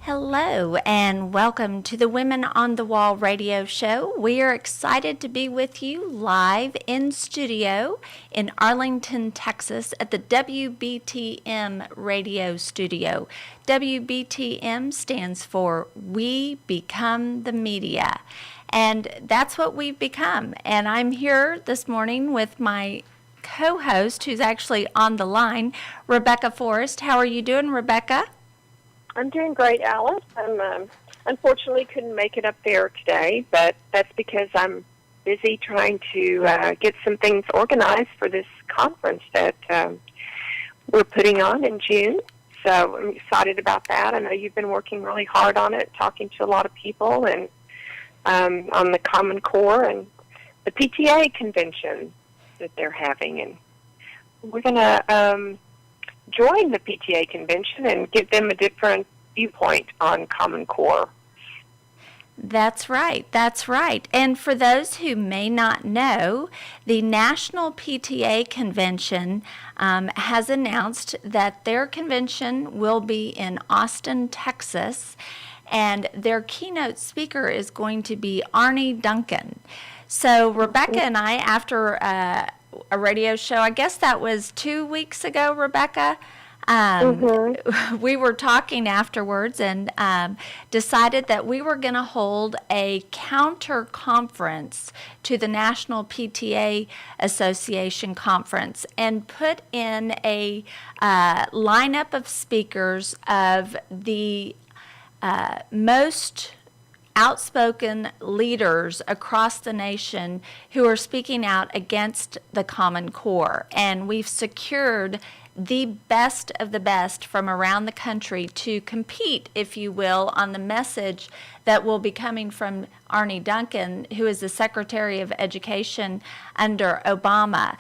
Hello and welcome to the Women on the Wall radio show. We are excited to be with you live in studio in Arlington, Texas at the WBTM radio studio. WBTM stands for We Become the Media, and that's what we've become. And I'm here this morning with my co-host who's actually on the line, Rebecca Forrest. How are you doing, Rebecca? I'm doing great, Alice. I'm unfortunately couldn't make it up there today, but that's because I'm busy trying to get some things organized for this conference that we're putting on in June. So I'm excited about that. I know you've been working really hard on it, talking to a lot of people, and on the Common Core and the PTA convention that they're having. And we're going to join the PTA convention and give them a different viewpoint on Common Core. That's right. That's right. And for those who may not know, the National PTA Convention has announced that their convention will be in Austin, Texas, and their keynote speaker is going to be Arne Duncan. So Rebecca and I, after a radio show, I guess that was 2 weeks ago, Rebecca, we were talking afterwards and decided that we were going to hold a counter conference to the National PTA Association conference and put in a lineup of speakers of the most outspoken leaders across the nation who are speaking out against the Common Core. And we've secured the best of the best from around the country to compete, if you will, on the message that will be coming from Arne Duncan, who is the Secretary of Education under Obama.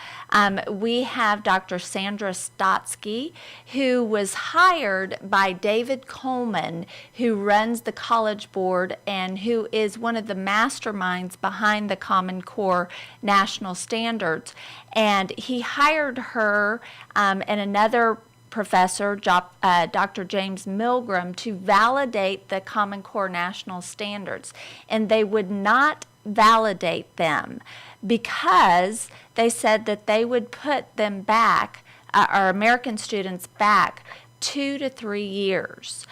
We have Dr. Sandra Stotsky, who was hired by David Coleman, who runs the College Board and who is one of the masterminds behind the Common Core national standards. And he hired her and another professor, Dr. James Milgram, to validate the Common Core national standards. And they would not validate them because they said that they would put them back, our American students back 2 to 3 years,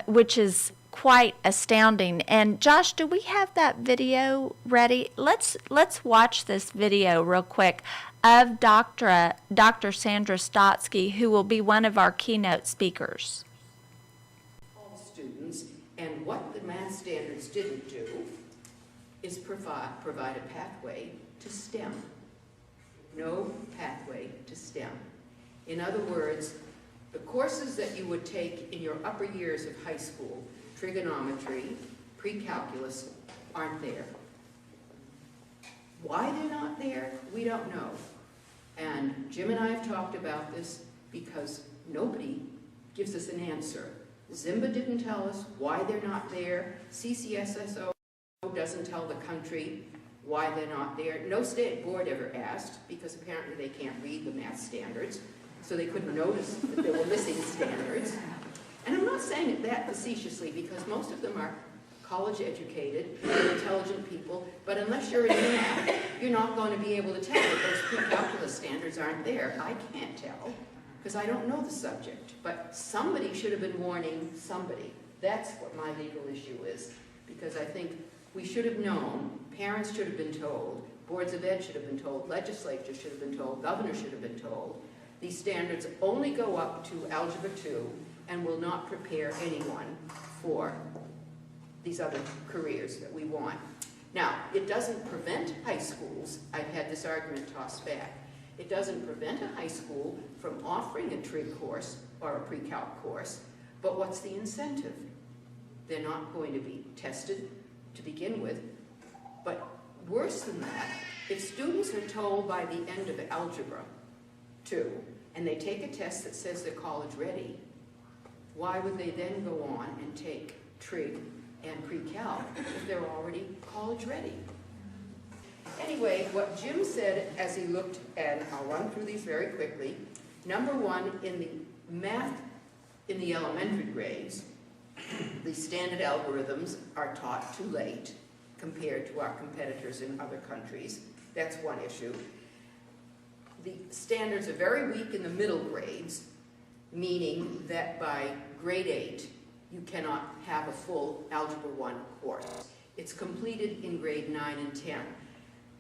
which is quite astounding. And Josh, do we have that video ready? Let's watch this video real quick of Dr. Sandra Stotsky, who will be one of our keynote speakers. All students, and what the math standards didn't do is provide a pathway to STEM. No pathway to STEM. In other words, the courses that you would take in your upper years of high school, trigonometry, pre-calculus, aren't there. Why they're not there, we don't know. And Jim and I have talked about this because nobody gives us an answer. Zimba didn't tell us why they're not there. CCSSO doesn't tell the country why they're not there. No state board ever asked because apparently they can't read the math standards, so they couldn't notice that there were missing standards. And I'm not saying it that facetiously because most of them are college educated, intelligent people, but unless you're in math, you're not going to be able to tell that those pre-calculus standards aren't there. I can't tell because I don't know the subject, but somebody should have been warning somebody. That's what my legal issue is, because I think we should have known, parents should have been told, boards of ed should have been told, legislature should have been told, governor should have been told. These standards only go up to Algebra 2 and will not prepare anyone for these other careers that we want. Now, it doesn't prevent high schools, I've had this argument tossed back, it doesn't prevent a high school from offering a trig course or a pre-calc course, but what's the incentive? They're not going to be tested to begin with, but worse than that, if students are told by the end of Algebra 2, and they take a test that says they're college ready, why would they then go on and take trig and pre-calc if they're already college ready? Anyway, what Jim said as he looked, and I'll run through these very quickly. Number one, in the math in the elementary grades, The standard algorithms are taught too late compared to our competitors in other countries. That's one issue. The standards are very weak in the middle grades, meaning that by grade 8, you cannot have a full Algebra 1 course. It's completed in grade 9 and 10.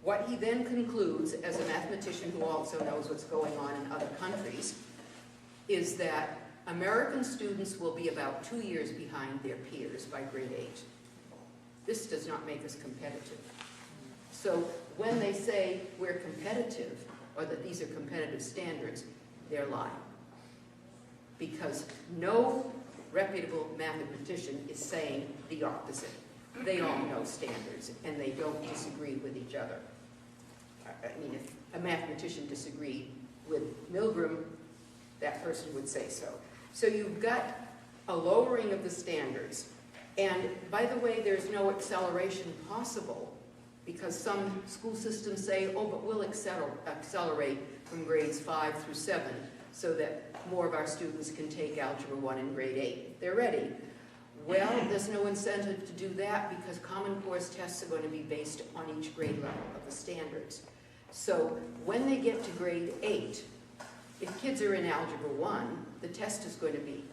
What he then concludes, as a mathematician who also knows what's going on in other countries, is that American students will be about 2 years behind their peers by grade 8. This does not make us competitive. So when they say we're competitive, or that these are competitive standards, they're lying. Because no reputable mathematician is saying the opposite. They all know standards, and they don't disagree with each other. I mean, if a mathematician disagreed with Milgram, that person would say so. So you've got a lowering of the standards. And by the way, there's no acceleration possible, because some school systems say, oh, but we'll accelerate from grades 5 through 7 so that more of our students can take Algebra 1 in grade 8. They're ready. Well, there's no incentive to do that because Common Core's tests are going to be based on each grade level of the standards. So when they get to grade 8, if kids are in Algebra 1, the test is going to be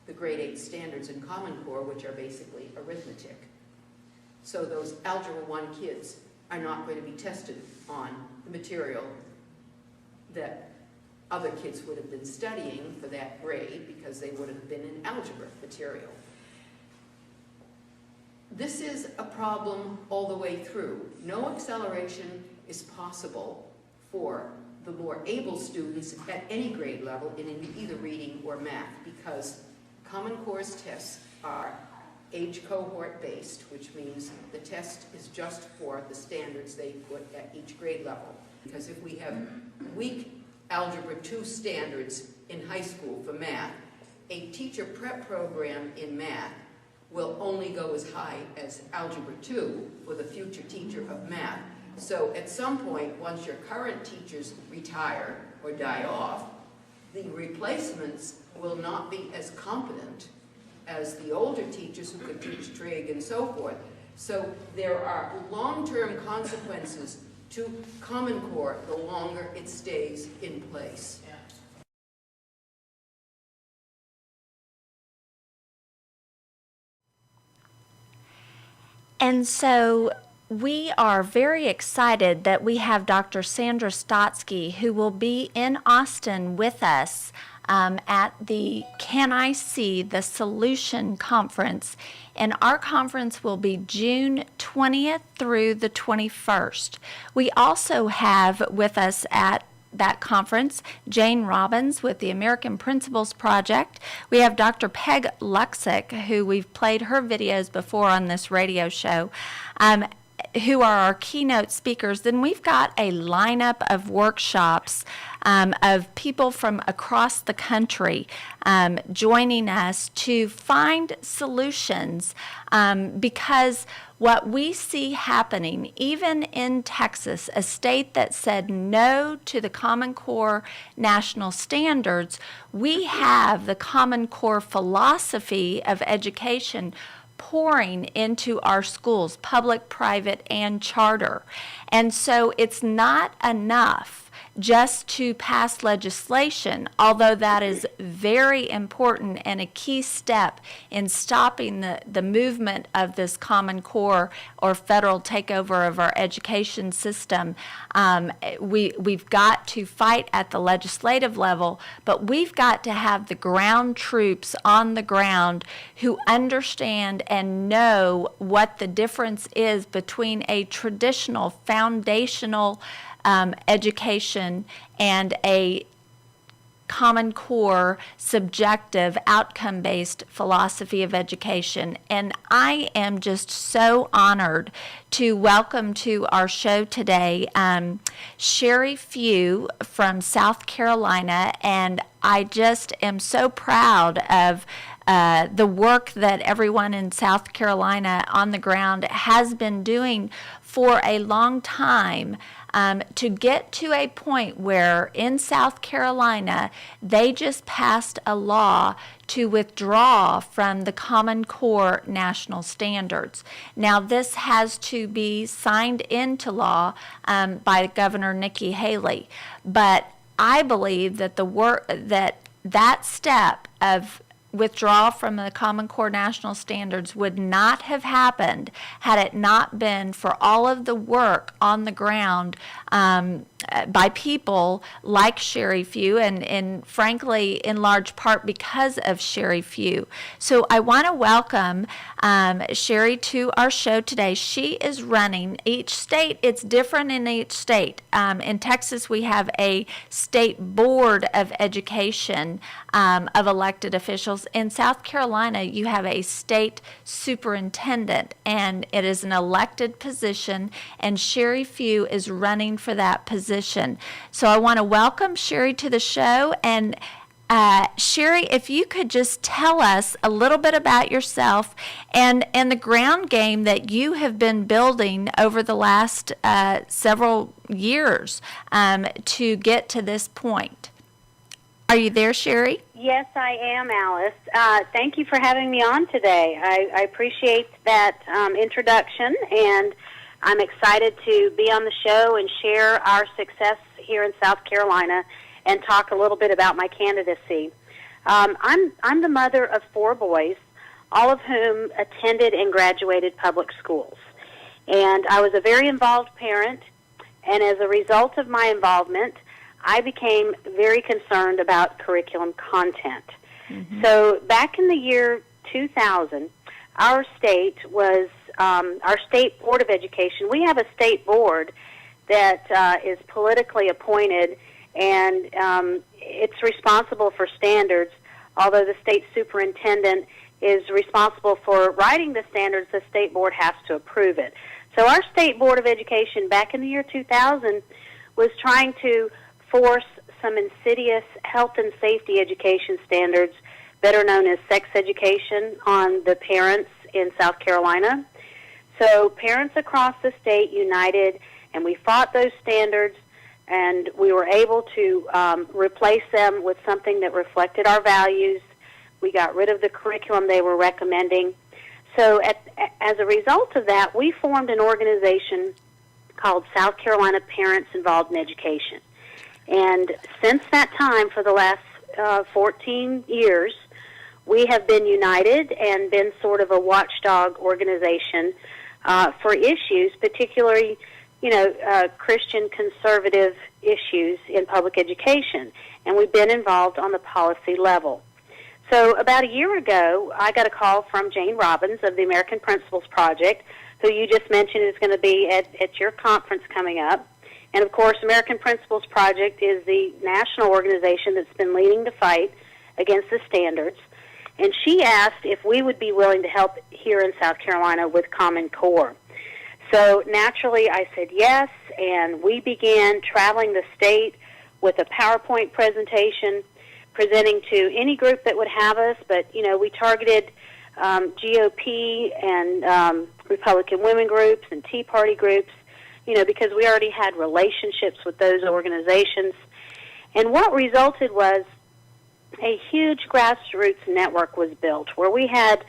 the grade 8 standards in Common Core, which are basically arithmetic. So those Algebra 1 kids are not going to be tested on the material that other kids would have been studying for that grade because they would have been in algebra material. This is a problem all the way through. No acceleration is possible for the more able students at any grade level in either reading or math, because Common Core's tests are age cohort based, which means the test is just for the standards they put at each grade level. Because if we have weak Algebra 2 standards in high school for math, a teacher prep program in math will only go as high as Algebra 2 for the future teacher of math. So at some point, once your current teachers retire or die off, the replacements will not be as competent as the older teachers who could teach trig and so forth. So there are long-term consequences to Common Core the longer it stays in place. And so we are very excited that we have Dr. Sandra Stotsky, who will be in Austin with us at the Can I See the Solution Conference. And our conference will be June 20th through the 21st. We also have with us at that conference Jane Robbins with the American Principles Project. We have Dr. Peg Luxick, who we've played her videos before on this radio show, who are our keynote speakers. Then we've got a lineup of workshops of people from across the country joining us to find solutions, because what we see happening, even in Texas, a state that said no to the Common Core national standards, we have the Common Core philosophy of education pouring into our schools, public, private, and charter. And so it's not enough just to pass legislation, although that is very important and a key step in stopping the movement of this Common Core or federal takeover of our education system. We've got to fight at the legislative level, but we've got to have the ground troops on the ground who understand and know what the difference is between a traditional foundational education and a Common Core subjective outcome-based philosophy of education. And I am just so honored to welcome to our show today Sheri Few from South Carolina, and I just am so proud of the work that everyone in South Carolina on the ground has been doing for a long time to get to a point where in South Carolina they just passed a law to withdraw from the Common Core national standards. Now, this has to be signed into law by Governor Nikki Haley, but I believe that that step of withdrawal from the Common Core national standards would not have happened had it not been for all of the work on the ground by people like Sheri Few, and frankly, in large part because of Sheri Few. So I want to welcome Sheri to our show today. She is running each state. It's different in each state. In Texas, we have a state board of education of elected officials. In South Carolina, you have a state superintendent, and it is an elected position, and Sheri Few is running for that position. So I want to welcome Sheri to the show. And Sheri, if you could just tell us a little bit about yourself and the ground game that you have been building over the last several years to get to this point. Are you there, Sheri? Yes, I am, Alice. Thank you for having me on today. I appreciate that introduction, and I'm excited to be on the show and share our success here in South Carolina and talk a little bit about my candidacy. I'm the mother of 4 boys, all of whom attended and graduated public schools. And I was a very involved parent, and as a result of my involvement, I became very concerned about curriculum content. Mm-hmm. So back in the year 2000, our state was, our state board of education, we have a state board that is politically appointed, and it's responsible for standards, although the state superintendent is responsible for writing the standards. The state board has to approve it. So our state board of education back in the year 2000 was trying to force some insidious health and safety education standards, better known as sex education, on the parents in South Carolina. So parents across the state united, and we fought those standards, and we were able to replace them with something that reflected our values. We got rid of the curriculum they were recommending. So as a result of that, we formed an organization called South Carolina Parents Involved in Education. And since that time, for the last 14 years, we have been united and been sort of a watchdog organization for issues, particularly, Christian conservative issues in public education. And we've been involved on the policy level. So about a year ago, I got a call from Jane Robbins of the American Principals Project, who you just mentioned is going to be at your conference coming up. And, of course, American Principals Project is the national organization that's been leading the fight against the standards. And she asked if we would be willing to help here in South Carolina with Common Core. So, naturally, I said yes, and we began traveling the state with a PowerPoint presentation presenting to any group that would have us. But, we targeted GOP and Republican women groups and Tea Party groups, because we already had relationships with those organizations. And what resulted was a huge grassroots network was built where we had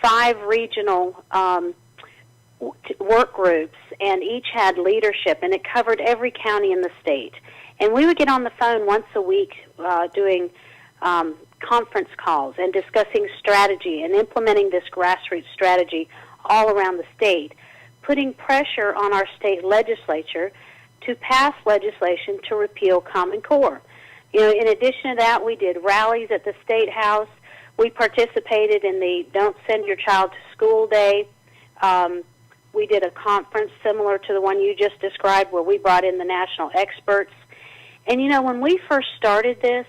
5 regional work groups, and each had leadership, and it covered every county in the state. And we would get on the phone once a week doing conference calls and discussing strategy and implementing this grassroots strategy all around the state, putting pressure on our state legislature to pass legislation to repeal Common Core. In addition to that, we did rallies at the State House. We participated in the Don't Send Your Child to School Day. We did a conference similar to the one you just described where we brought in the national experts. And, when we first started this,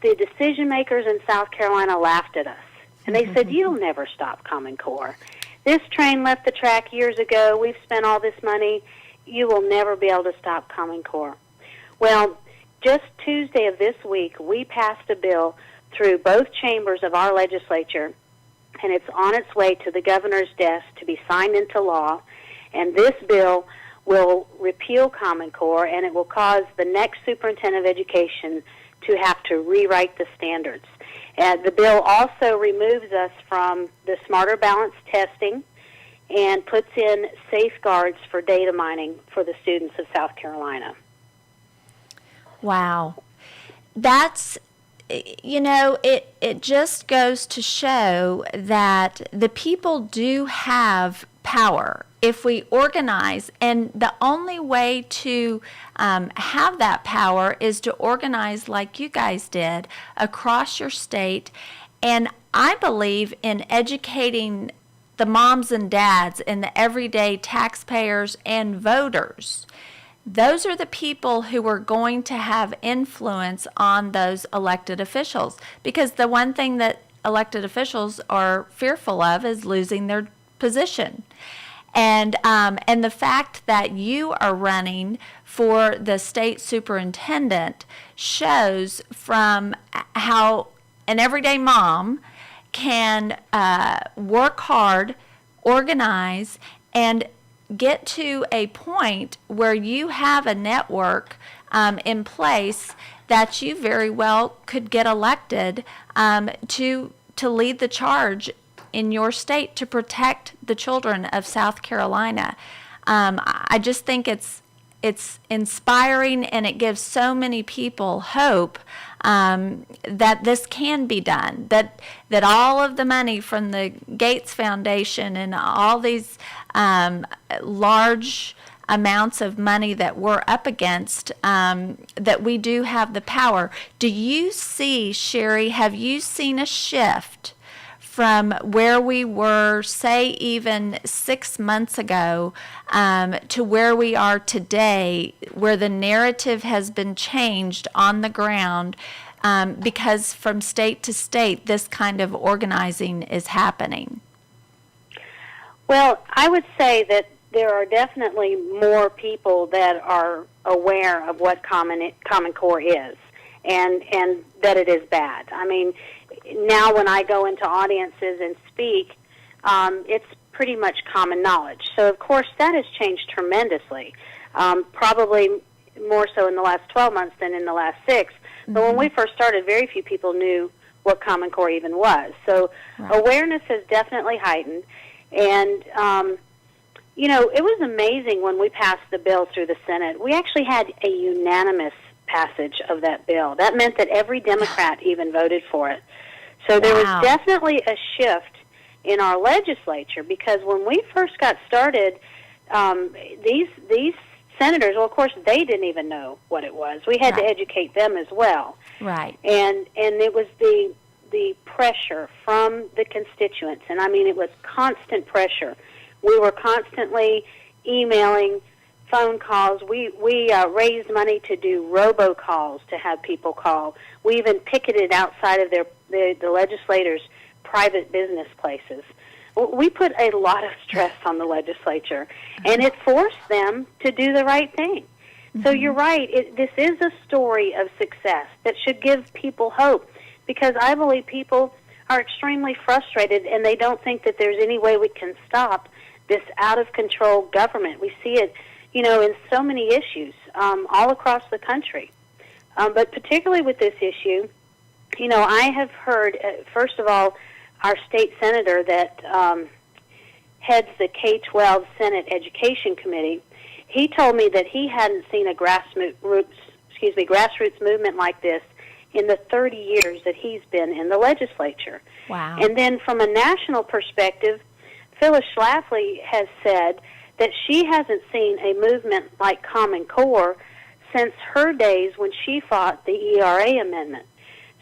the decision makers in South Carolina laughed at us. And they said, "You'll never stop Common Core. This train left the track years ago. We've spent all this money. You will never be able to stop Common Core." Well, just Tuesday of this week, we passed a bill through both chambers of our legislature, and it's on its way to the governor's desk to be signed into law. And this bill will repeal Common Core, and it will cause the next superintendent of education to have to rewrite the standards. The bill also removes us from the Smarter Balance testing and puts in safeguards for data mining for the students of South Carolina. Wow. That's, it just goes to show that the people do have power if we organize, and the only way to have that power is to organize like you guys did across your state. And I believe in educating the moms and dads and the everyday taxpayers and voters. Those are the people who are going to have influence on those elected officials, because the one thing that elected officials are fearful of is losing their position. And the fact that you are running for the state superintendent shows from how an everyday mom can work hard, organize, and get to a point where you have a network in place that you very well could get elected to lead the charge in your state to protect the children of South Carolina. I just think it's inspiring, and it gives so many people hope that this can be done, that all of the money from the Gates Foundation and all these large amounts of money that we're up against, that we do have the power. Do you see, Sheri, have you seen a shift from where we were, say, even 6 months ago, to where we are today, where the narrative has been changed on the ground, because from state to state, this kind of organizing is happening? Well, I would say that there are definitely more people that are aware of what Common Core is, and that it is bad. I mean, now when I go into audiences and speak, it's pretty much common knowledge. So, of course, that has changed tremendously, probably more so in the last 12 months than in the last 6. But when we first started, very few people knew what Common Core even was. So awareness has definitely heightened. And, it was amazing when we passed the bill through the Senate. We actually had a unanimous passage of that bill. That meant that every Democrat even voted for it. So there was definitely a shift in our legislature, because when we first got started, these senators, well, of course, they didn't even know what it was. We had to educate them as well. Right. And it was the pressure from the constituents, and I mean, it was constant pressure. We were constantly emailing, phone calls. We raised money to do robocalls to have people call. We even picketed outside of the legislators' private business places. We put a lot of stress on the legislature, and it forced them to do the right thing. So you're right. This is a story of success that should give people hope, because I believe people are extremely frustrated, and they don't think that there's any way we can stop this out-of-control government. We see it, in so many issues all across the country. But particularly with this issue, I have heard, first of all, our state senator that heads the K-12 Senate Education Committee, he told me that he hadn't seen a grassroots movement like this in the 30 years that he's been in the legislature. Wow. And then from a national perspective, Phyllis Schlafly has said that she hasn't seen a movement like Common Core since her days when she fought the ERA amendment.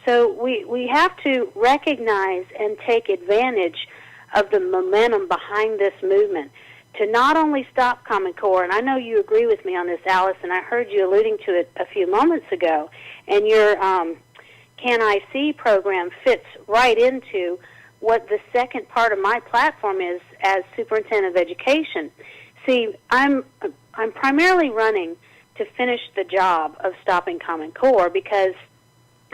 So we have to recognize and take advantage of the momentum behind this movement to not only stop Common Core, and I know you agree with me on this, Alice, and I heard you alluding to it a few moments ago, and your Can I See program fits right into what the second part of my platform is as Superintendent of Education. See, I'm primarily running to finish the job of stopping Common Core because,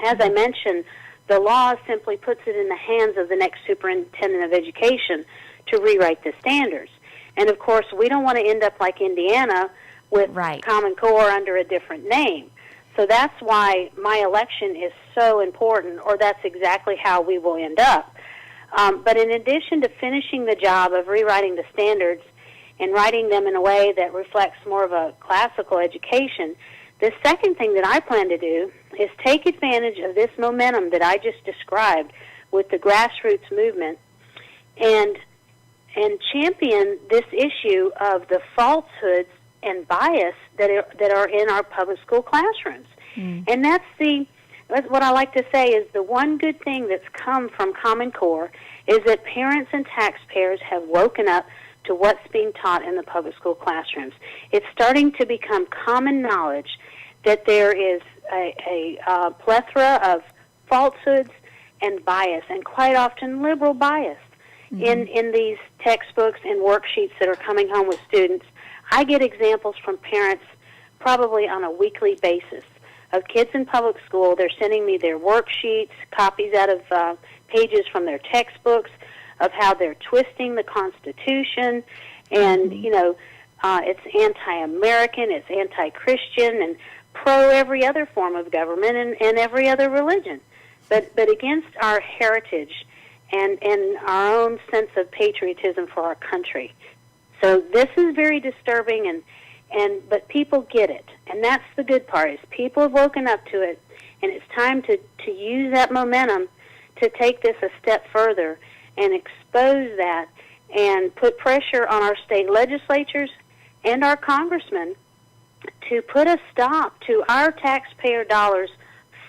as I mentioned, the law simply puts it in the hands of the next Superintendent of Education to rewrite the standards. And, of course, we don't want to end up like Indiana with Right. Common Core under a different name. So that's why my election is so important, or that's exactly how we will end up. But in addition to finishing the job of rewriting the standards and writing them in a way that reflects more of a classical education, the second thing that I plan to do is take advantage of this momentum that I just described with the grassroots movement and champion this issue of the falsehoods and bias that are in our public school classrooms. And that's what I like to say is the one good thing that's come from Common Core is that parents and taxpayers have woken up to what's being taught in the public school classrooms. It's starting to become common knowledge that there is a plethora of falsehoods and bias, and quite often liberal bias, in these textbooks and worksheets that are coming home with students. I get examples from parents probably on a weekly basis of kids in public school. They're sending me their worksheets, copies out of pages from their textbooks of how they're twisting the Constitution, and, it's anti-American, it's anti-Christian, and pro every other form of government and every other religion, but against our heritage and our own sense of patriotism for our country. So this is very disturbing, but people get it, and that's the good part, is people have woken up to it, and it's time to use that momentum to take this a step further and expose that and put pressure on our state legislatures and our congressmen to put a stop to our taxpayer dollars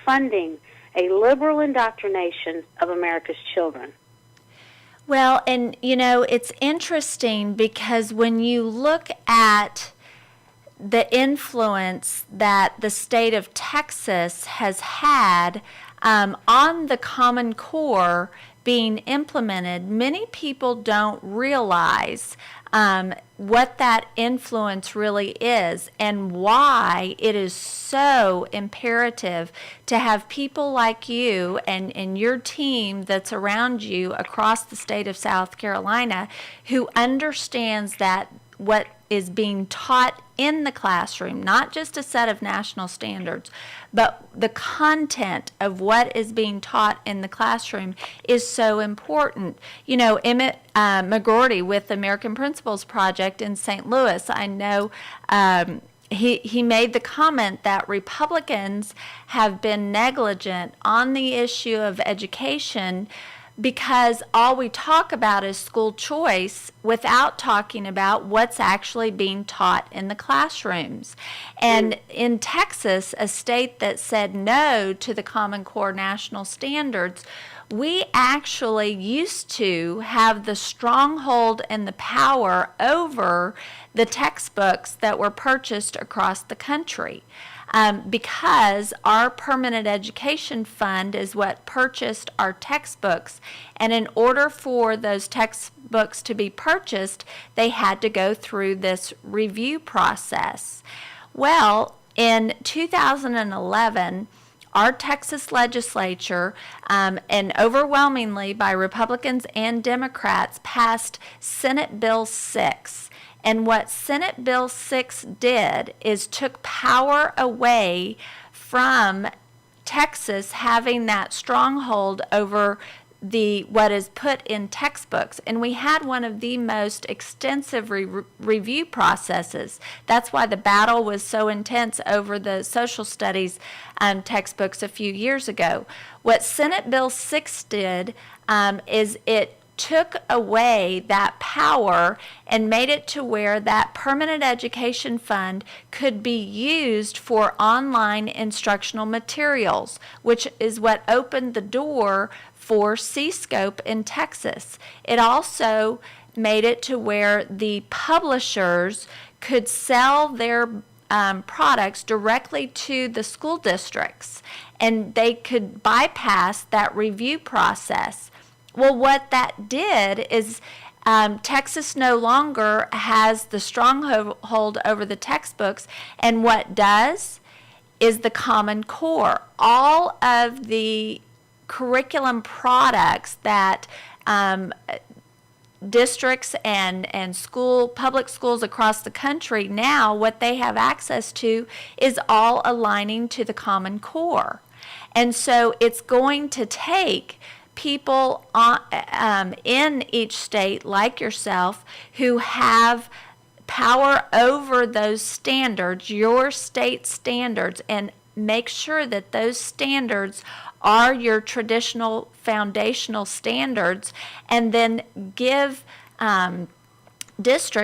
funding a liberal indoctrination of America's children. Well, and it's interesting because when you look at the influence that the state of Texas has had on the Common Core being implemented, many people don't realize what that influence really is and why it is so imperative to have people like you and your team that's around you across the state of South Carolina who understands that what is being taught in the classroom, not just a set of national standards, but the content of what is being taught in the classroom is so important. Emmett McGroarty with the American Principles Project in St. Louis, I know he made the comment that Republicans have been negligent on the issue of education because all we talk about is school choice without talking about what's actually being taught in the classrooms. And in Texas, a state that said no to the Common Core national standards, we actually used to have the stronghold and the power over the textbooks that were purchased across the country. Because our permanent education fund is what purchased our textbooks. And in order for those textbooks to be purchased, they had to go through this review process. Well, in 2011, our Texas legislature, and overwhelmingly by Republicans and Democrats, passed Senate Bill 6. And what Senate Bill 6 did is took power away from Texas having that stronghold over what is put in textbooks. And we had one of the most extensive review processes. That's why the battle was so intense over the social studies textbooks a few years ago. What Senate Bill 6 did is it took away that power and made it to where that permanent education fund could be used for online instructional materials, which is what opened the door for C-Scope in Texas. It also made it to where the publishers could sell their products directly to the school districts, and they could bypass that review process. Well, what that did is Texas no longer has the stronghold over the textbooks, and what does is the Common Core. All of the curriculum products that districts and public schools across the country now, what they have access to is all aligning to the Common Core. And so it's going to take people in each state like yourself who have power over those standards, your state standards, and make sure that those standards are your traditional foundational standards, and then give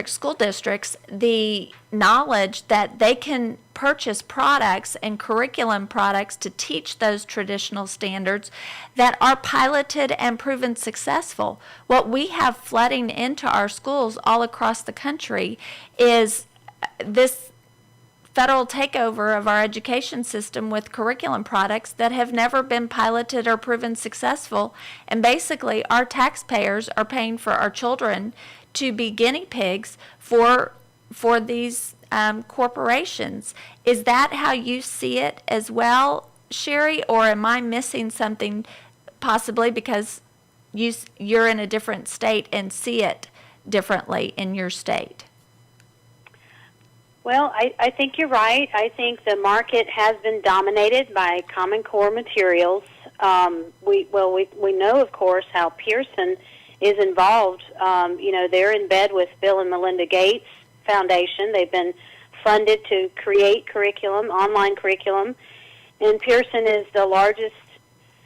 school districts, the knowledge that they can purchase products and curriculum products to teach those traditional standards that are piloted and proven successful. What we have flooding into our schools all across the country is this federal takeover of our education system with curriculum products that have never been piloted or proven successful. And basically, our taxpayers are paying for our children to be guinea pigs for these corporations. Is that how you see it as well, Sheri, or am I missing something, possibly because you're in a different state and see it differently in your state? Well, I think you're right. I think the market has been dominated by Common Core materials. We know, of course, how Pearson is involved. They're in bed with Bill and Melinda Gates Foundation. They've been funded to create curriculum, online curriculum, and Pearson is the largest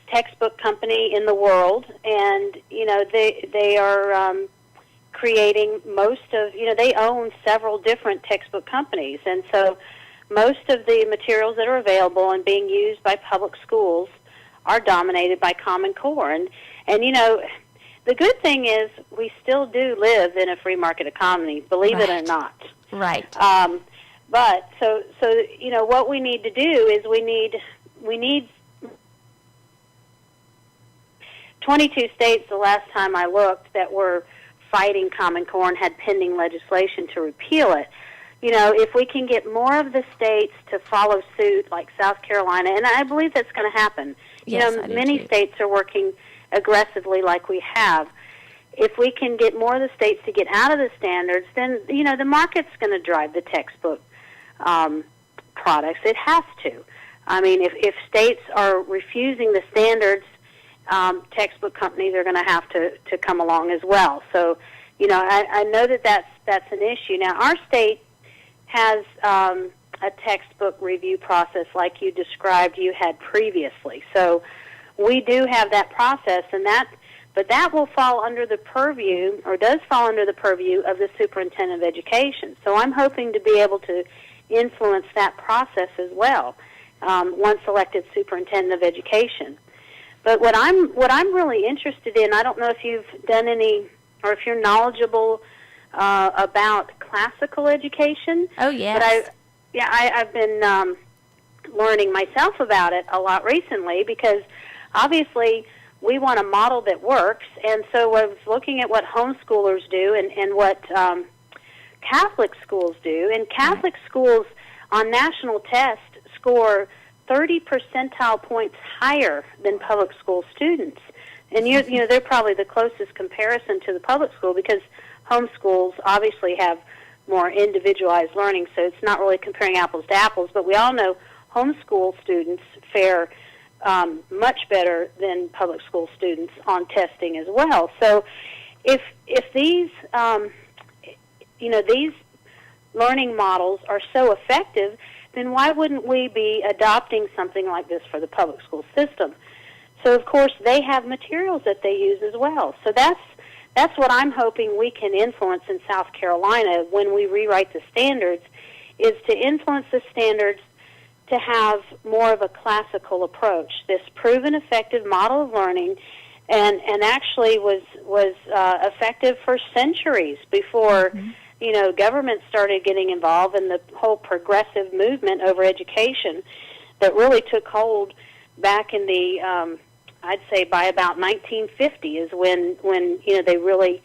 textbook company in the world, and they are creating most of, they own several different textbook companies, and so most of the materials that are available and being used by public schools are dominated by Common Core. And the good thing is we still do live in a free market economy, believe it or not. Right. But so what we need to do is we need 22 states the last time I looked that were fighting Common Core and had pending legislation to repeal it. If we can get more of the states to follow suit, like South Carolina, and I believe that's going to happen. Yes, I do many too. States are working aggressively like we have. If we can get more of the states to get out of the standards, then, the market's going to drive the textbook products. It has to. I mean, if states are refusing the standards, textbook companies are going to have to come along as well. So, I know that's an issue. Now, our state has a textbook review process like you described you had previously. So we do have that process, but that will fall under the purview, or does fall under the purview, of the Superintendent of Education. So I'm hoping to be able to influence that process as well, once elected Superintendent of Education. But what I'm really interested in, I don't know if you've done any, or if you're knowledgeable about classical education. Oh, yes. But I've been learning myself about it a lot recently, because obviously we want a model that works. And so I was looking at what homeschoolers do and what Catholic schools do. And Catholic schools on national tests score 30 percentile points higher than public school students. And they're probably the closest comparison to the public school, because homeschools obviously have more individualized learning, so it's not really comparing apples to apples. But we all know homeschool students fare much better than public school students on testing as well. So if these these learning models are so effective, then why wouldn't we be adopting something like this for the public school system? So, of course, they have materials that they use as well. So that's what I'm hoping we can influence in South Carolina when we rewrite the standards, is to influence the standards to have more of a classical approach, this proven effective model of learning, and actually was effective for centuries before government started getting involved in the whole progressive movement over education that really took hold back in the I'd say by about 1950 is when they really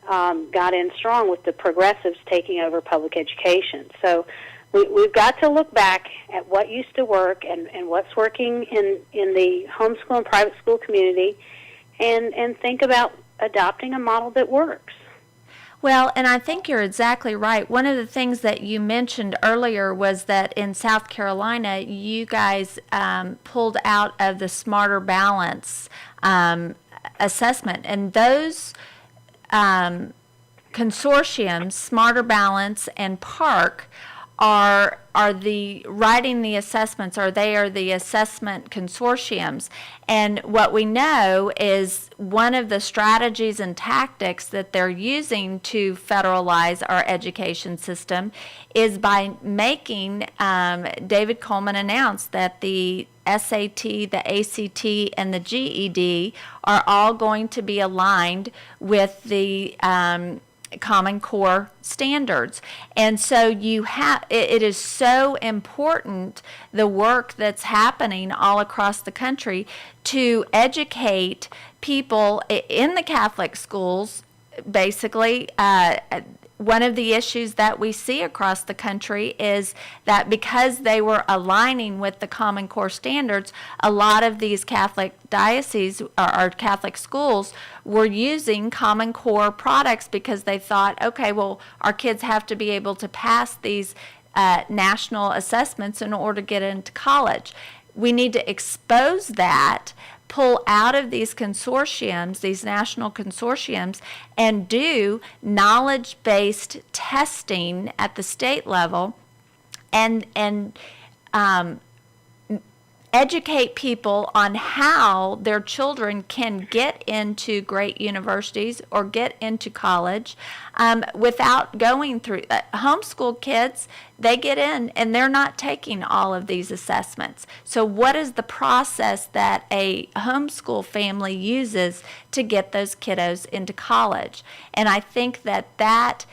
got in strong with the progressives taking over public education. So we've got to look back at what used to work and what's working in the homeschool and private school community, and think about adopting a model that works. Well, and I think you're exactly right. One of the things that you mentioned earlier was that in South Carolina, you guys pulled out of the Smarter Balance assessment, and those consortiums, Smarter Balance and Park, are the writing the assessments, or they are the assessment consortiums. And what we know is one of the strategies and tactics that they're using to federalize our education system is by making, David Coleman announced that the SAT, the ACT, and the GED are all going to be aligned with the Common Core standards. And so it is so important, the work that's happening all across the country to educate people in the Catholic schools. Basically, one of the issues that we see across the country is that because they were aligning with the Common Core standards, a lot of these Catholic dioceses or Catholic schools were using Common Core products because they thought, okay, well, our kids have to be able to pass these national assessments in order to get into college. We need to expose that, pull out of these consortiums, these national consortiums, and do knowledge-based testing at the state level, and educate people on how their children can get into great universities or get into college without going through homeschool kids. They get in and they're not taking all of these assessments. So what is the process that a homeschool family uses to get those kiddos into college? And I think that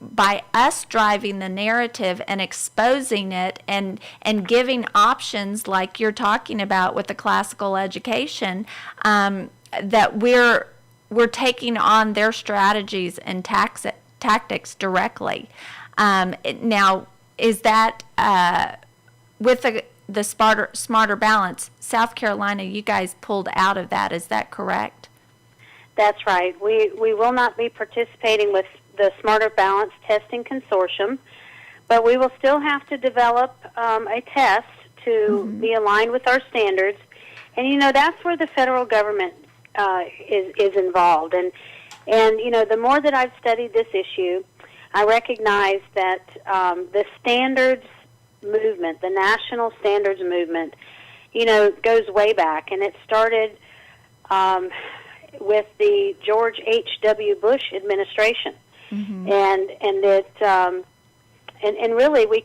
by us driving the narrative and exposing it and giving options like you're talking about with the classical education, that we're taking on their strategies and tactics directly. Now, is that with the smarter balance, South Carolina, you guys pulled out of that, is that correct? That's right. We will not be participating with the Smarter Balance Testing Consortium, but we will still have to develop a test to be aligned with our standards. And, that's where the federal government is involved. And the more that I've studied this issue, I recognize that the standards movement, the national standards movement, goes way back. And it started with the George H.W. Bush administration. And really we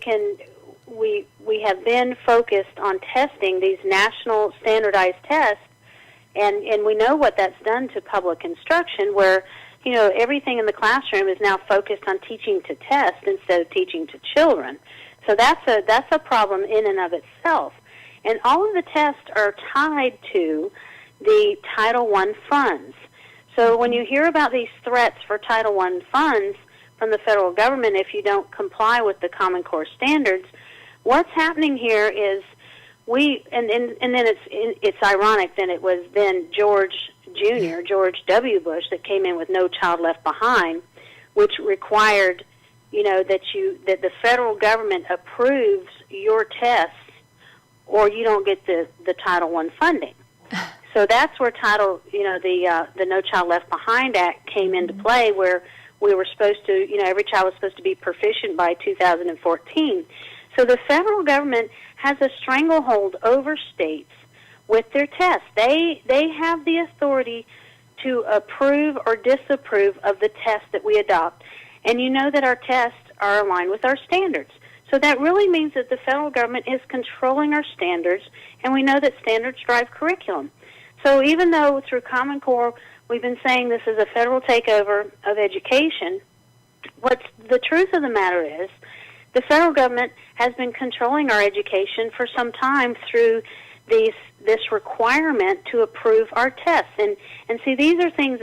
have been focused on testing these national standardized tests, and we know what that's done to public instruction, where everything in the classroom is now focused on teaching to test instead of teaching to children. So that's a problem in and of itself. And all of the tests are tied to the Title I funds. So when you hear about these threats for Title I funds from the federal government if you don't comply with the Common Core standards, what's happening here is and then it's ironic that it was then George W. Bush, that came in with No Child Left Behind, which required that the federal government approves your tests or you don't get the Title I funding. So that's where the No Child Left Behind Act came into play, where we were supposed to, every child was supposed to be proficient by 2014. So the federal government has a stranglehold over states with their tests. They have the authority to approve or disapprove of the tests that we adopt. And you know that our tests are aligned with our standards. So that really means that the federal government is controlling our standards, and we know that standards drive curriculum. So even though through Common Core we've been saying this is a federal takeover of education, what's the truth of the matter is the federal government has been controlling our education for some time through this requirement to approve our tests. And see, these are things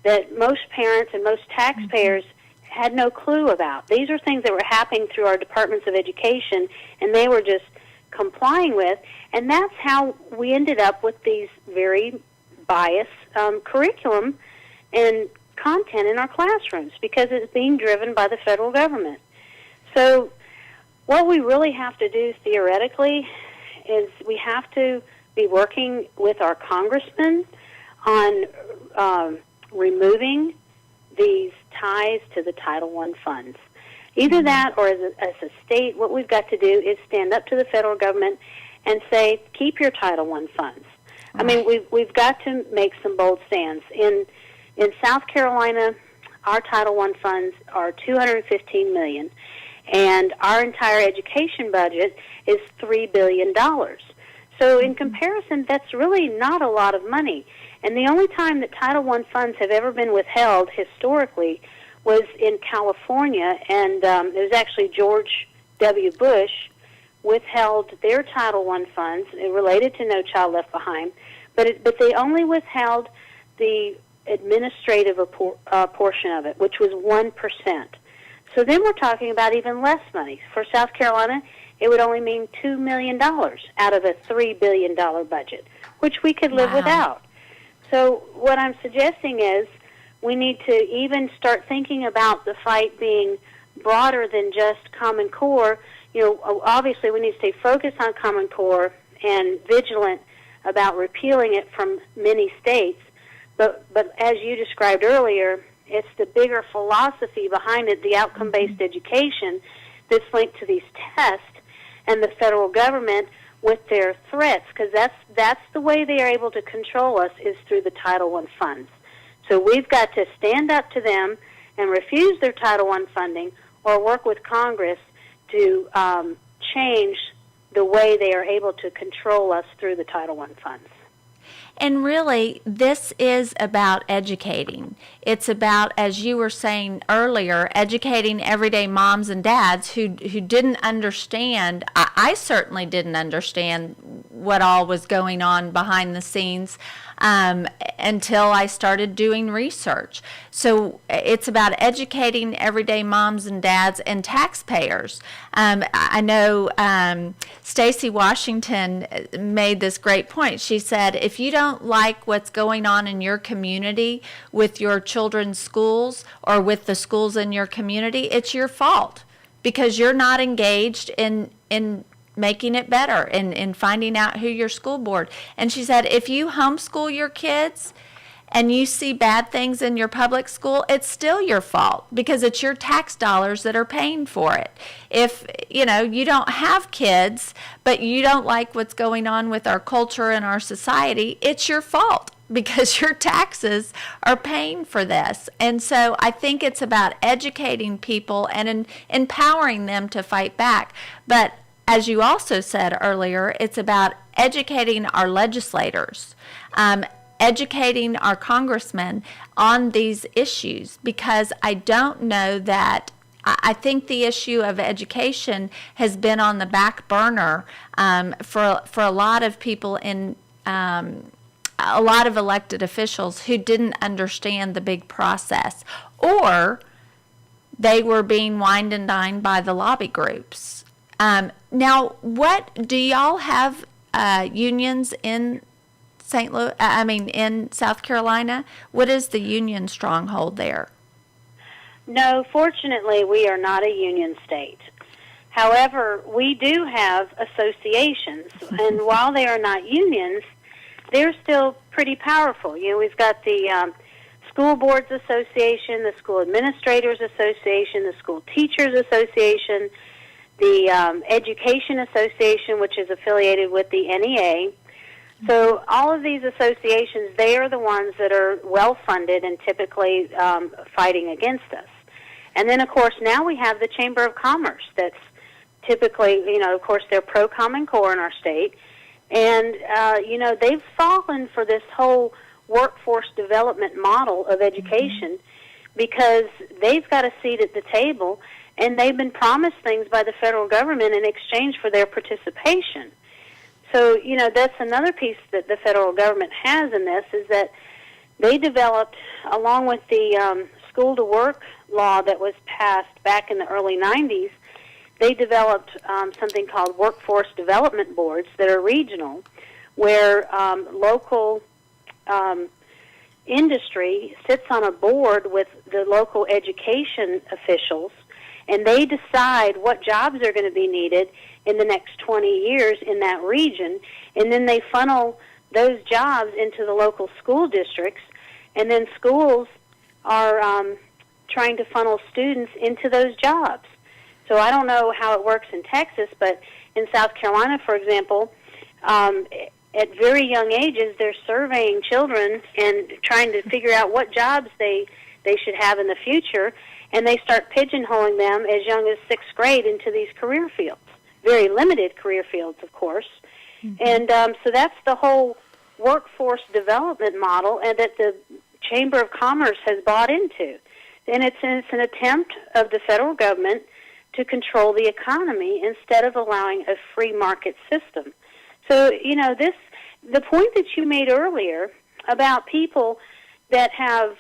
that most parents and most taxpayers had no clue about. These are things that were happening through our departments of education, and they were just complying with. And that's how we ended up with these very bias curriculum and content in our classrooms because it's being driven by the federal government. So what we really have to do theoretically is we have to be working with our congressmen on removing these ties to the Title I funds. Either that or as a state, what we've got to do is stand up to the federal government and say, keep your Title I funds. I mean, we've got to make some bold stands. In South Carolina, our Title I funds are $215 million, and our entire education budget is $3 billion. So in comparison, that's really not a lot of money. And the only time that Title I funds have ever been withheld historically was in California, and it was actually George W. Bush withheld their Title I funds related to No Child Left Behind, but they only withheld the administrative portion of it, which was 1%. So then we're talking about even less money. For South Carolina, it would only mean $2 million out of a $3 billion budget, which we could live without. So what I'm suggesting is we need to even start thinking about the fight being broader than just Common Core. You know, obviously we need to stay focused on Common Core and vigilant about repealing it from many states. But as you described earlier, it's the bigger philosophy behind it, the outcome-based education that's linked to these tests and the federal government with their threats, because that's the way they are able to control us is through the Title I funds. So we've got to stand up to them and refuse their Title I funding or work with Congress to change the way they are able to control us through the Title I funds. And really, this is about educating. It's about, as you were saying earlier, educating everyday moms and dads who didn't understand. I certainly didn't understand what all was going on behind the scenes until I started doing research. So it's about educating everyday moms and dads and taxpayers. I know Stacey Washington made this great point. She said, if you don't like what's going on in your community with your children's schools or with the schools in your community, it's your fault because you're not engaged in making it better and in finding out who your school board. And she said, if you homeschool your kids and you see bad things in your public school, it's still your fault because it's your tax dollars that are paying for it. If, you don't have kids, but you don't like what's going on with our culture and our society, it's your fault because your taxes are paying for this. And so I think it's about educating people and empowering them to fight back. But as you also said earlier, it's about educating our legislators, educating our congressmen on these issues, because I don't know that I think the issue of education has been on the back burner for a lot of people in a lot of elected officials who didn't understand the big process, or they were being wined and dined by the lobby groups. Now, what do y'all have unions in St. Louis? In South Carolina? What is the union stronghold there? No, fortunately, we are not a union state. However, we do have associations, and while they are not unions, they're still pretty powerful. We've got the School Boards Association, the School Administrators Association, the School Teachers Association, the Education Association, which is affiliated with the NEA. So all of these associations, they are the ones that are well-funded and typically fighting against us. And then, of course, now we have the Chamber of Commerce that's typically, of course, they're pro-Common Core in our state. And, they've fallen for this whole workforce development model of education because they've got a seat at the table, and they've been promised things by the federal government in exchange for their participation. So, that's another piece that the federal government has in this, is that they developed, along with the school-to-work law that was passed back in the early 90s, they developed something called workforce development boards that are regional, where local industry sits on a board with the local education officials, and they decide what jobs are going to be needed in the next 20 years in that region, and then they funnel those jobs into the local school districts, and then schools are trying to funnel students into those jobs. So I don't know how it works in Texas, but in South Carolina, for example, at very young ages, they're surveying children and trying to figure out what jobs they should have in the future, and they start pigeonholing them as young as 6th grade into these career fields, very limited career fields, of course. Mm-hmm. And so that's the whole workforce development model, and that the Chamber of Commerce has bought into. And it's an attempt of the federal government to control the economy instead of allowing a free market system. So, you know, the point that you made earlier about people that have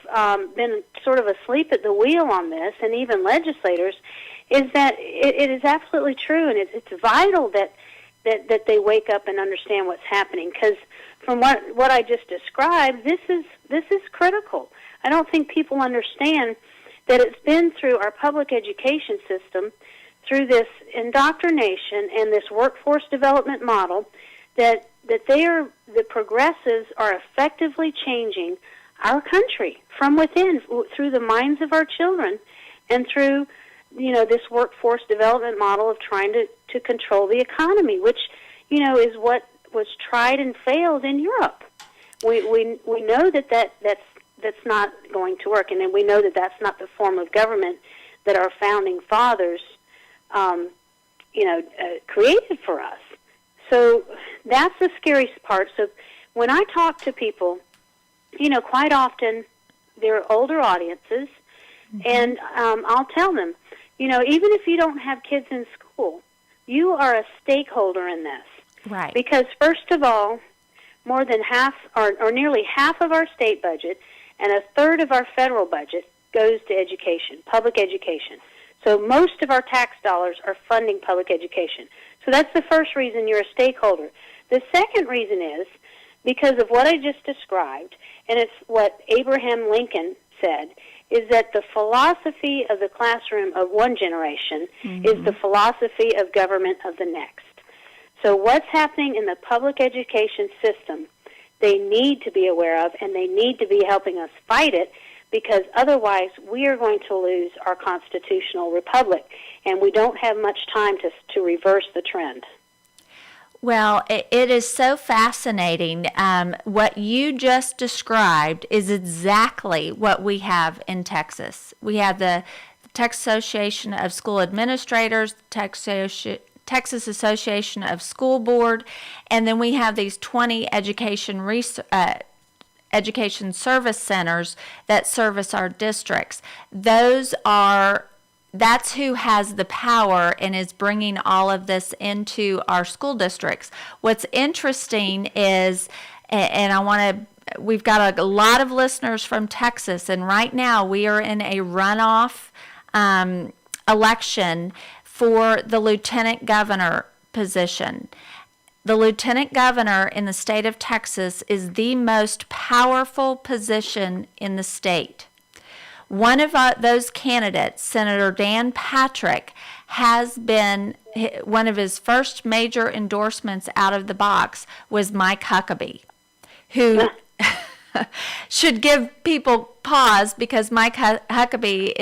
been sort of asleep at the wheel on this, and even legislators, is that it is absolutely true, and it's vital that they wake up and understand what's happening. Because from what I just described, this is critical. I don't think people understand that it's been through our public education system, through this indoctrination and this workforce development model, that the progressives are effectively changing our country from within, through the minds of our children, and through, you know, this workforce development model of trying to control the economy, which, you know, is what was tried and failed in Europe. We know that's not going to work, and then we know that that's not the form of government that our founding fathers, created for us. So that's the scariest part. So when I talk to people, you know, quite often they're older audiences, mm-hmm. and I'll tell them, you know, even if you don't have kids in school, you are a stakeholder in this. Right. Because first of all, more than half or nearly half of our state budget and a third of our federal budget goes to education, public education. So most of our tax dollars are funding public education. So that's the first reason you're a stakeholder. The second reason is because of what I just described, and it's what Abraham Lincoln said, is that the philosophy of the classroom of one generation mm-hmm. is the philosophy of government of the next. So what's happening in the public education system, they need to be aware of, and they need to be helping us fight it, because otherwise we are going to lose our constitutional republic, and we don't have much time to reverse the trend. Well, it is so fascinating. What you just described is exactly what we have in Texas. We have the Texas Association of School Administrators, Texas Association of School Board, and then we have these 20 education service centers that service our districts. That's who has the power and is bringing all of this into our school districts. What's interesting is, and we've got a lot of listeners from Texas, and right now we are in a runoff election for the lieutenant governor position. The lieutenant governor in the state of Texas is the most powerful position in the state. One of those candidates, Senator Dan Patrick, has been, one of his first major endorsements out of the box was Mike Huckabee, who should give people pause, because Mike Huckabee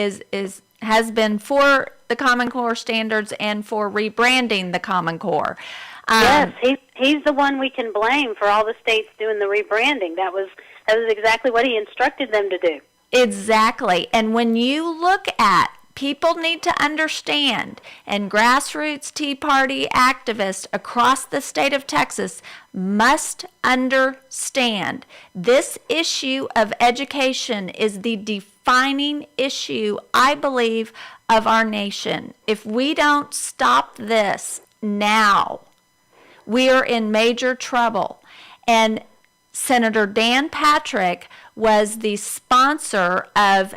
has been for the Common Core standards and for rebranding the Common Core. Yes, he's the one we can blame for all the states doing the rebranding. That was exactly what he instructed them to do. Exactly. And when you look at, people need to understand, and grassroots Tea Party activists across the state of Texas must understand, this issue of education is the defining issue, I believe, of our nation. If we don't stop this now, we are in major trouble. And Senator Dan Patrick was the sponsor of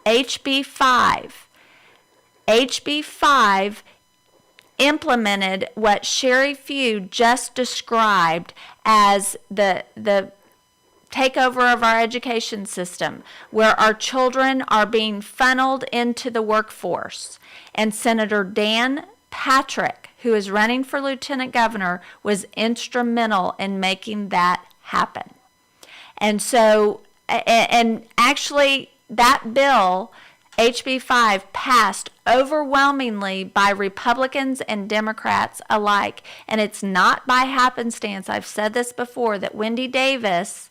HB 5. HB 5 implemented what Sheri Few just described as the takeover of our education system, where our children are being funneled into the workforce. And Senator Dan Patrick, who is running for lieutenant governor, was instrumental in making that happen. And so, and actually, that bill, HB 5, passed overwhelmingly by Republicans and Democrats alike. And it's not by happenstance. I've said this before, that Wendy Davis,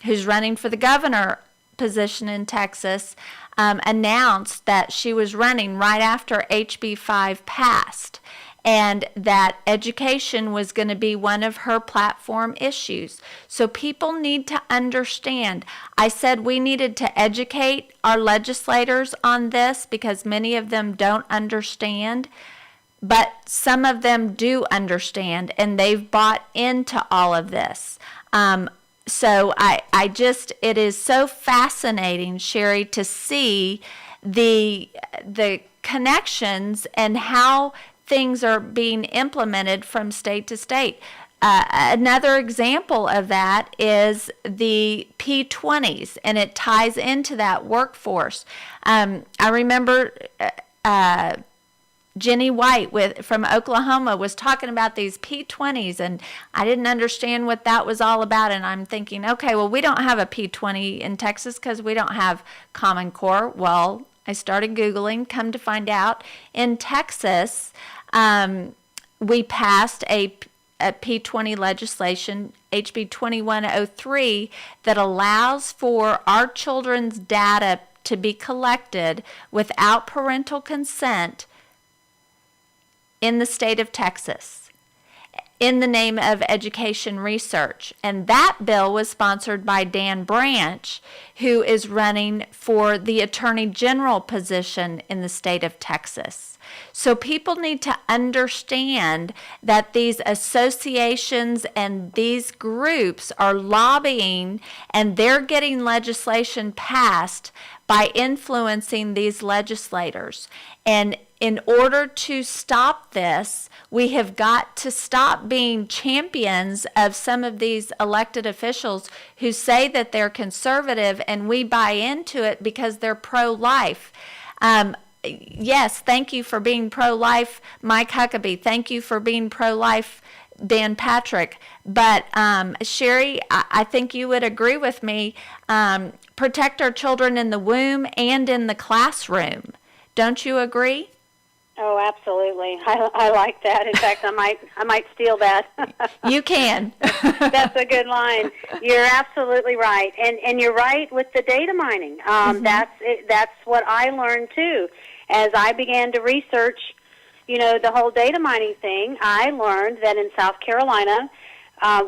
who's running for the governor position in Texas, announced that she was running right after HB 5 passed, and that education was going to be one of her platform issues. So people need to understand. I said we needed to educate our legislators on this because many of them don't understand, but some of them do understand, and they've bought into all of this. So it is so fascinating, Sheri, to see the connections and how things are being implemented from state to state. Another example of that is the P20s, and it ties into that workforce. I remember Jenny White from Oklahoma was talking about these P20s, and I didn't understand what that was all about. And I'm thinking, okay, well, we don't have a P20 in Texas because we don't have Common Core. Well, I started Googling, come to find out, in Texas, we passed a P20 legislation, HB 2103, that allows for our children's data to be collected without parental consent in the state of Texas, in the name of education research. And that bill was sponsored by Dan Branch, who is running for the Attorney General position in the state of Texas. So people need to understand that these associations and these groups are lobbying, and they're getting legislation passed by influencing these legislators. And in order to stop this, we have got to stop being champions of some of these elected officials who say that they're conservative, and we buy into it because they're pro-life. Yes, thank you for being pro-life, Mike Huckabee. Thank you for being pro-life, Dan Patrick. But Sheri, I think you would agree with me. Protect our children in the womb and in the classroom. Don't you agree? Oh, absolutely. I like that. In fact, I might steal that. You can. That's a good line. You're absolutely right, and you're right with the data mining. That's what I learned too. As I began to research, the whole data mining thing, I learned that in South Carolina,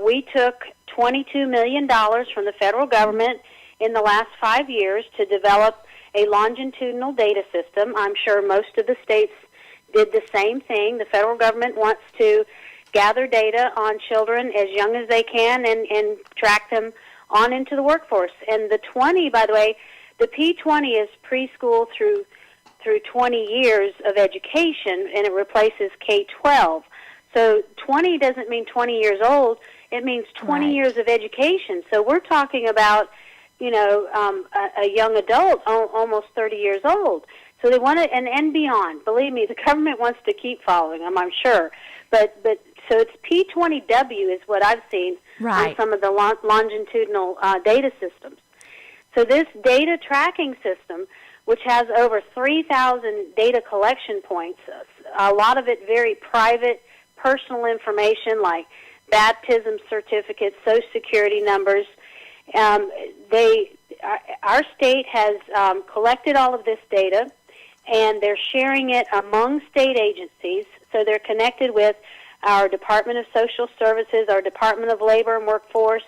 we took $22 million from the federal government in the last 5 years to develop a longitudinal data system. I'm sure most of the states did the same thing. The federal government wants to gather data on children as young as they can and track them on into the workforce. And the 20, by the way, the P20 is preschool through 20 years of education, and it replaces K-12. So 20 doesn't mean 20 years old. It means 20 years of education. So we're talking about, a young adult, almost 30 years old. So they want to, and beyond. Believe me, the government wants to keep following them, I'm sure. But so it's P20W is what I've seen on some of the longitudinal data systems. So this data tracking system, which has over 3,000 data collection points, a lot of it very private, personal information like baptism certificates, Social Security numbers. Our state has collected all of this data, and they're sharing it among state agencies. So they're connected with our Department of Social Services, our Department of Labor and Workforce,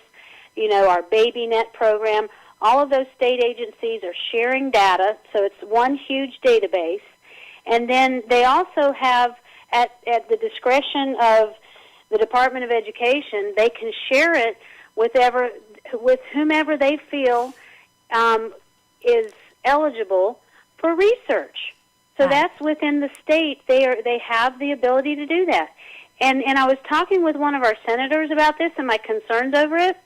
our BabyNet program. All of those state agencies are sharing data, so it's one huge database. And then they also have, at the discretion of the Department of Education, they can share it with whomever they feel is eligible for research. So that's within the state. They have the ability to do that. And I was talking with one of our senators about this and my concerns over it,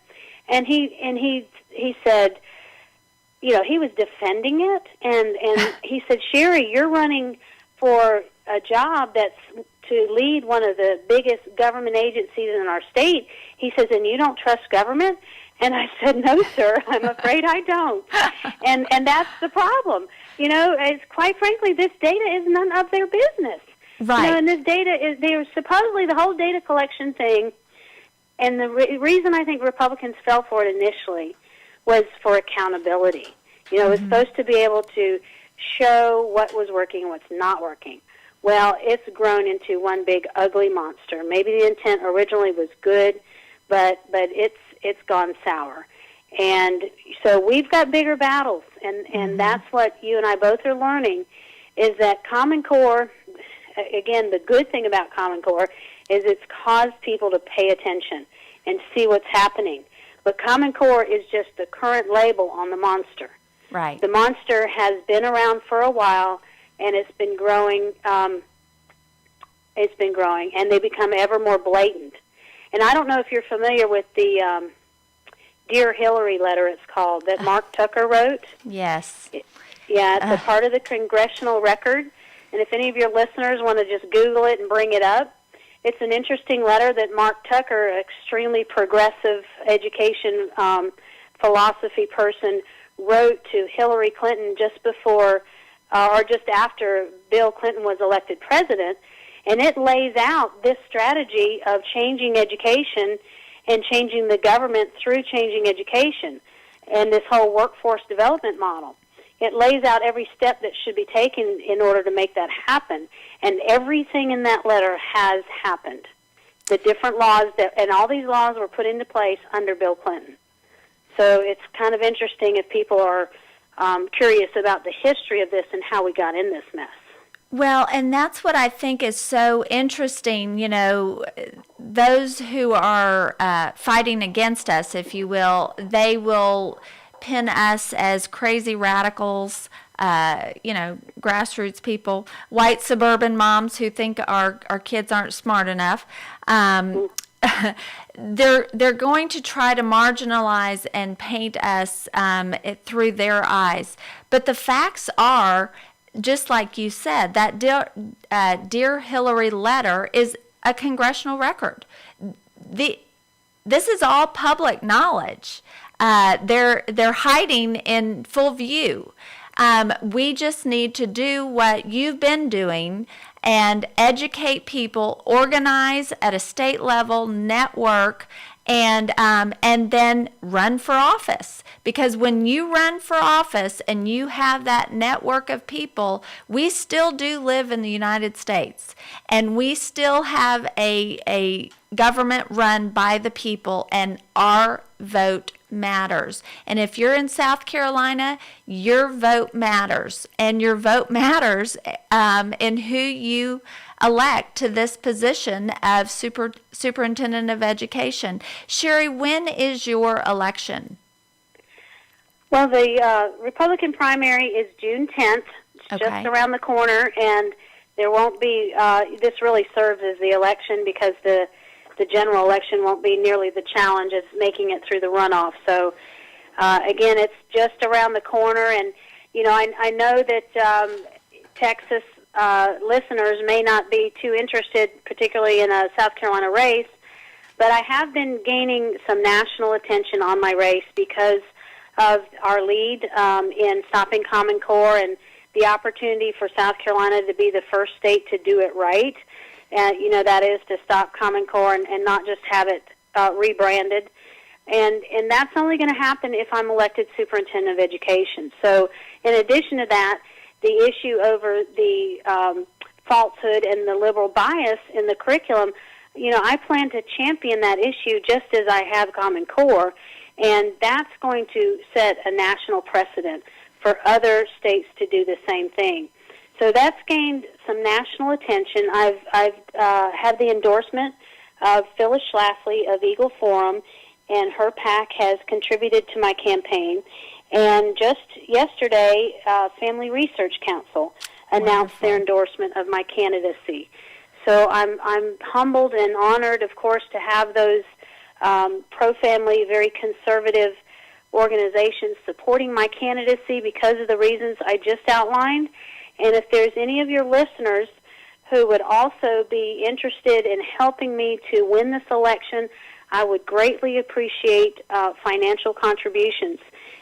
And he said, you know, he was defending it, and he said, Sheri, you're running for a job that's to lead one of the biggest government agencies in our state. He says, and you don't trust government? And I said, no, sir, I'm afraid I don't. And that's the problem. You know, it's quite frankly, this data is none of their business. Right. You know, and this data is, they're supposedly the whole data collection thing, and the reason I think Republicans fell for it initially was for accountability. You know, it was supposed to be able to show what was working and what's not working. Well, it's grown into one big ugly monster. Maybe the intent originally was good, but it's gone sour. And so we've got bigger battles, and that's what you and I both are learning, is that Common Core, again, the good thing about Common Core is it's caused people to pay attention and see what's happening. But Common Core is just the current label on the monster. Right. The monster has been around for a while, and it's been growing. And they become ever more blatant. And I don't know if you're familiar with the Dear Hillary letter, it's called, that Mark Tucker wrote. Yes. Yeah, it's a part of the congressional record. And if any of your listeners want to just Google it and bring it up, it's an interesting letter that Mark Tucker, extremely progressive education philosophy person, wrote to Hillary Clinton just before or just after Bill Clinton was elected president. And it lays out this strategy of changing education and changing the government through changing education and this whole workforce development model. It lays out every step that should be taken in order to make that happen. And everything in that letter has happened. The different laws, and all these laws were put into place under Bill Clinton. So it's kind of interesting if people are curious about the history of this and how we got in this mess. Well, and that's what I think is so interesting, you know, those who are fighting against us, if you will, they will pin us as crazy radicals, you know, grassroots people, white suburban moms who think our kids aren't smart enough. They're going to try to marginalize and paint us through their eyes. But the facts are, just like you said, that Dear Hillary letter is a congressional record. This is all public knowledge. They're hiding in full view. We just need to do what you've been doing and educate people, organize at a state level, network, and then run for office. Because when you run for office and you have that network of people, we still do live in the United States, and we still have a government run by the people, and our vote matters. And if you're in South Carolina, your vote matters, and your vote matters in who you elect to this position of Superintendent of Education. Sheri, when is your election? Well, the Republican primary is June 10th. It's just around the corner, and there won't be, this really serves as the election because the general election won't be nearly the challenge as making it through the runoff. So, again, it's just around the corner, and, you know, I know that Texas listeners may not be too interested, particularly in a South Carolina race, but I have been gaining some national attention on my race because of our lead in stopping Common Core and the opportunity for South Carolina to be the first state to do it right. You know, that is to stop Common Core and not just have it rebranded. And that's only going to happen if I'm elected Superintendent of Education. So in addition to that, the issue over the falsehood and the liberal bias in the curriculum, you know, I plan to champion that issue just as I have Common Core, and that's going to set a national precedent for other states to do the same thing. So that's gained some national attention. I've had the endorsement of Phyllis Schlafly of Eagle Forum, and her PAC has contributed to my campaign. And just yesterday, Family Research Council announced their endorsement of my candidacy. So I'm humbled and honored, of course, to have those pro-family, very conservative organizations supporting my candidacy because of the reasons I just outlined. And if there's any of your listeners who would also be interested in helping me to win this election, I would greatly appreciate financial contributions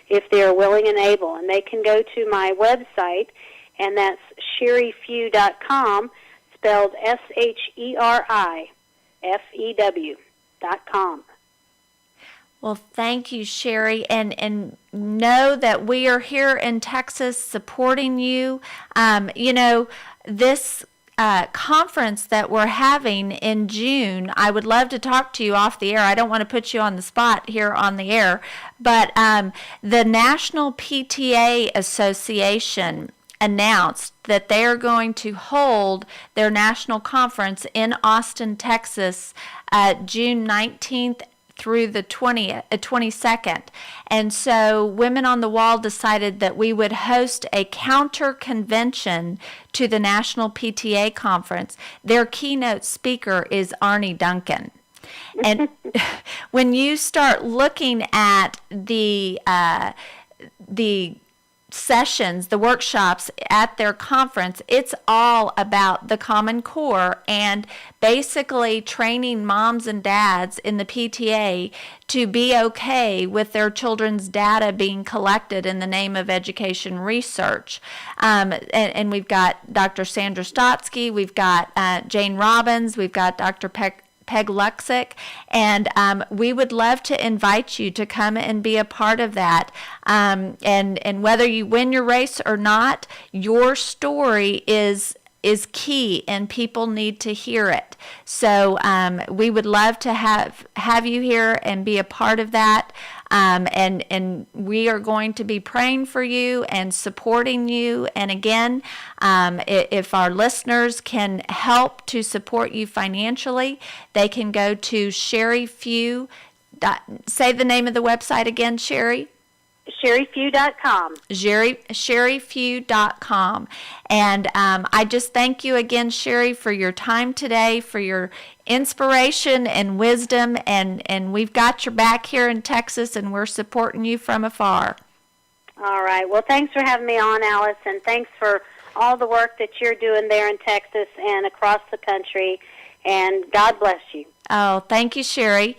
if they are willing and able. And they can go to my website, and that's sherifew.com, spelled SHERIFEW.com. Well, thank you, Sheri, and know that we are here in Texas supporting you. This conference that we're having in June, I would love to talk to you off the air. I don't want to put you on the spot here on the air, but the National PTA Association announced that they are going to hold their national conference in Austin, Texas, June 19th through the 22nd. And so Women on the Wall decided that we would host a counter convention to the National PTA Conference. Their keynote speaker is Arnie Duncan. And when you start looking at the sessions, the workshops at their conference, it's all about the Common Core and basically training moms and dads in the PTA to be okay with their children's data being collected in the name of education research. And we've got Dr. Sandra Stotsky, we've got Jane Robbins, we've got Dr. Peg Luxick, and we would love to invite you to come and be a part of that. And whether you win your race or not, your story is key, and people need to hear it. So we would love to have you here and be a part of that. And we are going to be praying for you and supporting you. And again, if our listeners can help to support you financially, they can go to Sheri Few. Say the name of the website again, Sheri. SheriFew.com. SheriFew.com. And I just thank you again, Sheri, for your time today, for your inspiration and wisdom. And we've got your back here in Texas, and we're supporting you from afar. All right. Well, thanks for having me on, Alice, and thanks for all the work that you're doing there in Texas and across the country. And God bless you. Oh, thank you, Sheri.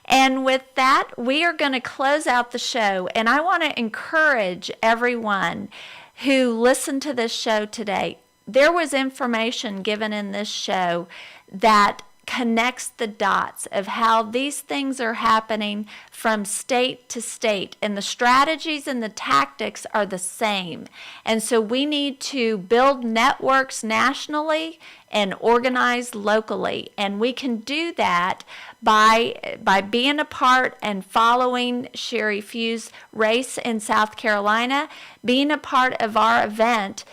And with that, we are going to close out the show. And I want to encourage everyone who listened to this show today. There was information given in this show that connects the dots of how these things are happening from state to state, and the strategies and the tactics are the same. And so we need to build networks nationally and organize locally, and we can do that by being a part and following Sheri Few's race in South Carolina, being a part of our event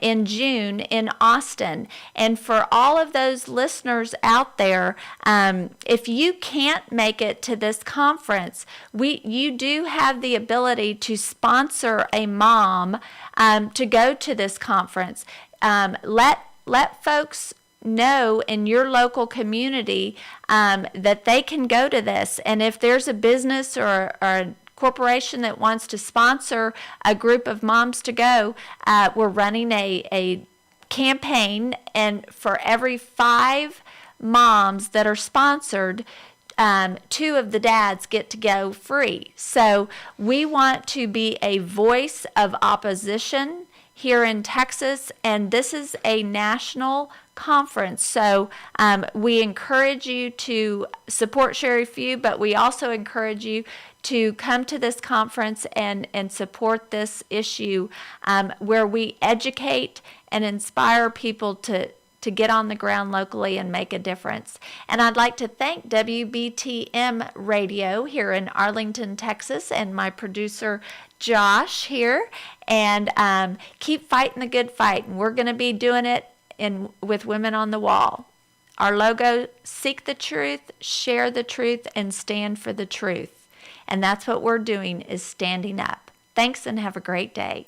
in June in Austin. And for all of those listeners out there, if you can't make it to this conference, you do have the ability to sponsor a mom to go to this conference. Let folks know in your local community that they can go to this. And if there's a business or a corporation that wants to sponsor a group of moms to go, we're running a campaign, and for every 5 moms that are sponsored, 2 of the dads get to go free. So we want to be a voice of opposition here in Texas, and this is a national conference. So we encourage you to support Sheri Few, but we also encourage you to come to this conference and support this issue where we educate and inspire people to get on the ground locally and make a difference. And I'd like to thank WBTM Radio here in Arlington, Texas, and my producer, Josh, here. And keep fighting the good fight. And we're going to be doing it with Women on the Wall. Our logo, seek the truth, share the truth, and stand for the truth. And that's what we're doing, is standing up. Thanks, and have a great day.